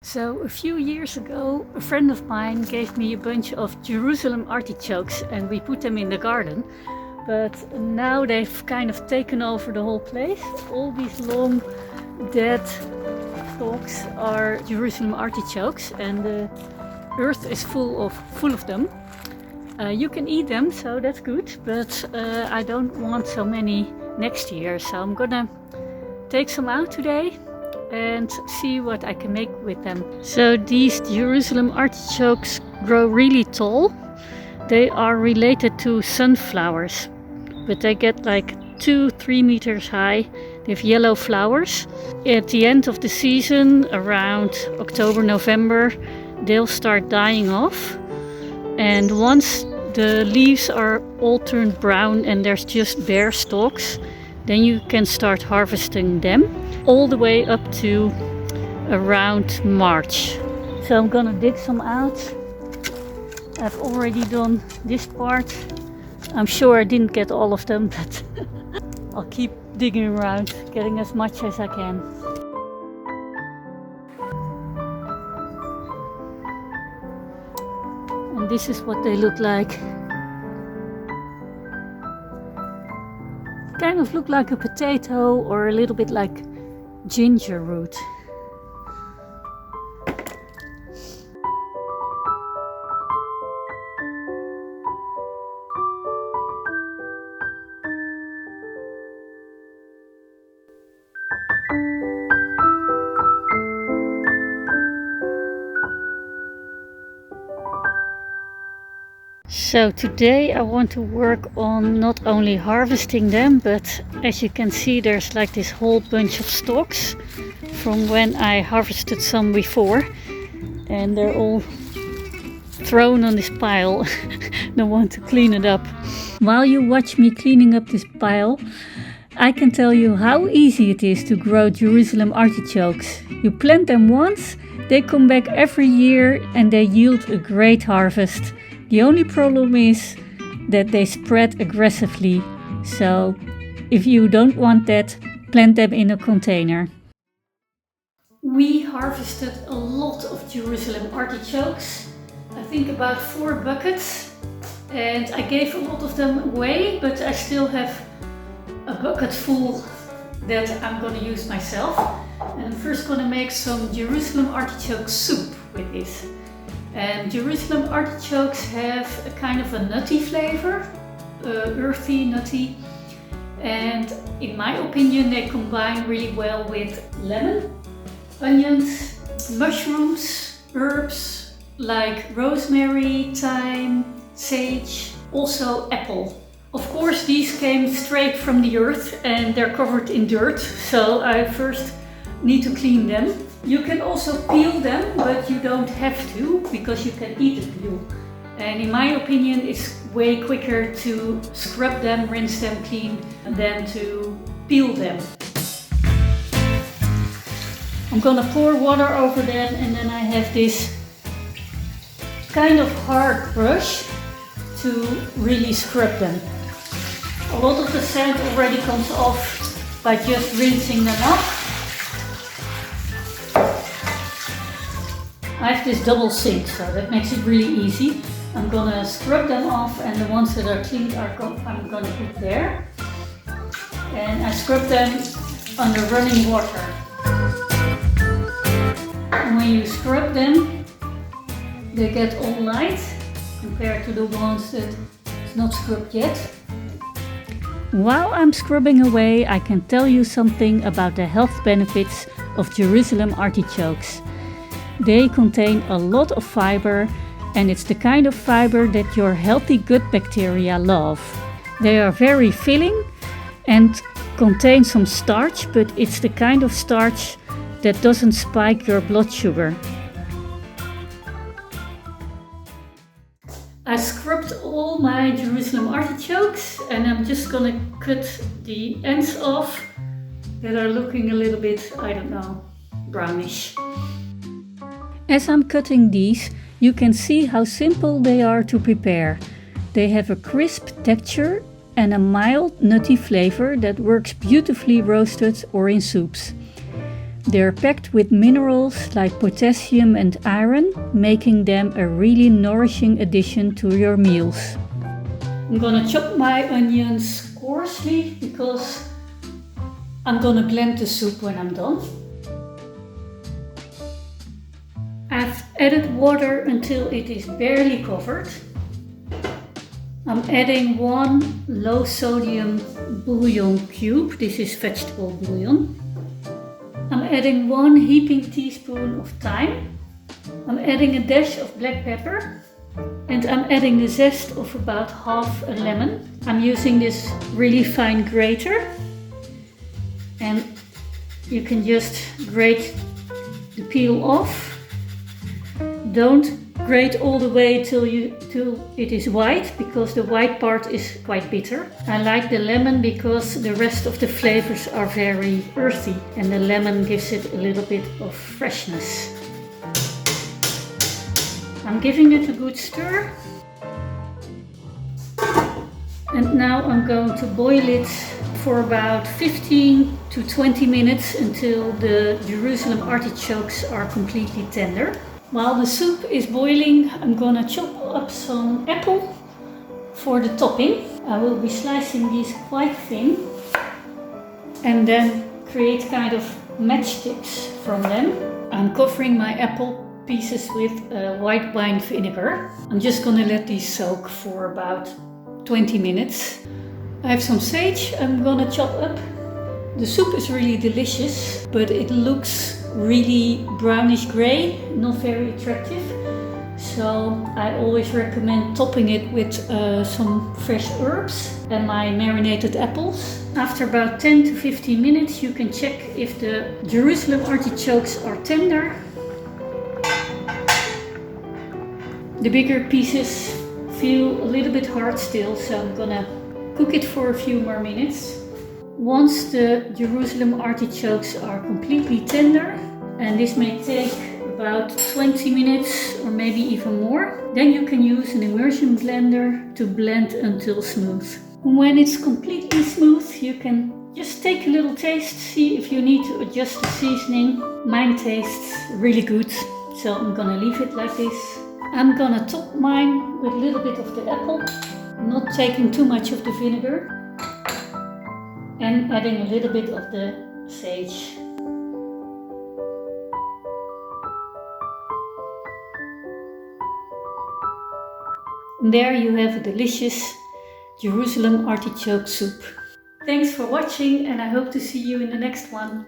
So a few years ago, a friend of mine gave me a bunch of Jerusalem artichokes and we put them in the garden. But now they've kind of taken over the whole place. All these long dead stalks are Jerusalem artichokes and the earth is full of them. You can eat them, so that's good, but I don't want so many next year. So I'm gonna take some out today and see what I can make with them. So these Jerusalem artichokes grow really tall. They are related to sunflowers, but they get like 2-3 meters high. They have yellow flowers. At the end of the season, around October, November, they'll start dying off. And once the leaves are all turned brown and there's just bare stalks, then you can start harvesting them all the way up to around March. So I'm gonna dig some out. I've already done this part. I'm sure I didn't get all of them, but I'll keep digging around, getting as much as I can. And this is what they look like. Kind of look like a potato or a little bit like ginger root. So today I want to work on not only harvesting them, but as you can see there's like this whole bunch of stalks from when I harvested some before, and they're all thrown on this pile. Don't want to clean it up. While you watch me cleaning up this pile, I can tell you how easy it is to grow Jerusalem artichokes. You plant them once, they come back every year and they yield a great harvest. The only problem is that they spread aggressively, so if you don't want that, plant them in a container. We harvested a lot of Jerusalem artichokes, I think about 4 buckets, and I gave a lot of them away, but I still have a bucket full that I'm going to use myself. And I'm first going to make some Jerusalem artichoke soup with this. And Jerusalem artichokes have a kind of a nutty flavor, earthy, nutty, and in my opinion they combine really well with lemon, onions, mushrooms, herbs like rosemary, thyme, sage, also apple. Of course these came straight from the earth and they're covered in dirt, so I first need to clean them. You can also peel them, but you don't have to, because you can eat the peel. And in my opinion, it's way quicker to scrub them, rinse them clean, than to peel them. I'm gonna pour water over them, and then I have this kind of hard brush to really scrub them. A lot of the sand already comes off by just rinsing them off. I have this double sink, so that makes it really easy. I'm gonna scrub them off, and the ones that are clean I'm gonna put there. And I scrub them under running water. And when you scrub them, they get all light compared to the ones that is not scrubbed yet. While I'm scrubbing away, I can tell you something about the health benefits of Jerusalem artichokes. They contain a lot of fiber, and it's the kind of fiber that your healthy gut bacteria love. They are very filling and contain some starch, but it's the kind of starch that doesn't spike your blood sugar. I scrubbed all my Jerusalem artichokes, and I'm just gonna cut the ends off that are looking a little bit, I don't know, brownish. As I'm cutting these, you can see how simple they are to prepare. They have a crisp texture and a mild nutty flavor that works beautifully roasted or in soups. They're packed with minerals like potassium and iron, making them a really nourishing addition to your meals. I'm gonna chop my onions coarsely because I'm gonna blend the soup when I'm done. I've added water until it is barely covered. I'm adding 1 low sodium bouillon cube. This is vegetable bouillon. I'm adding 1 heaping teaspoon of thyme. I'm adding a dash of black pepper. And I'm adding the zest of about half a lemon. I'm using this really fine grater. And you can just grate the peel off. Don't grate all the way till it is white, because the white part is quite bitter. I like the lemon because the rest of the flavors are very earthy and the lemon gives it a little bit of freshness. I'm giving it a good stir. And now I'm going to boil it for about 15 to 20 minutes until the Jerusalem artichokes are completely tender. While the soup is boiling, I'm gonna chop up some apple for the topping. I will be slicing these quite thin and then create kind of matchsticks from them. I'm covering my apple pieces with white wine vinegar. I'm just gonna let these soak for about 20 minutes. I have some sage I'm gonna chop up. The soup is really delicious, but it looks really brownish gray, not very attractive. So I always recommend topping it with some fresh herbs and my marinated apples. After about 10 to 15 minutes you can check if the Jerusalem artichokes are tender. The bigger pieces feel a little bit hard still, so I'm gonna cook it for a few more minutes. Once the Jerusalem artichokes are completely tender, and this may take about 20 minutes or maybe even more, then you can use an immersion blender to blend until smooth. When it's completely smooth, you can just take a little taste, see if you need to adjust the seasoning. Mine tastes really good, so I'm gonna leave it like this. I'm gonna top mine with a little bit of the apple, not taking too much of the vinegar, and adding a little bit of the sage. And there you have a delicious Jerusalem artichoke soup. Thanks for watching, and I hope to see you in the next one.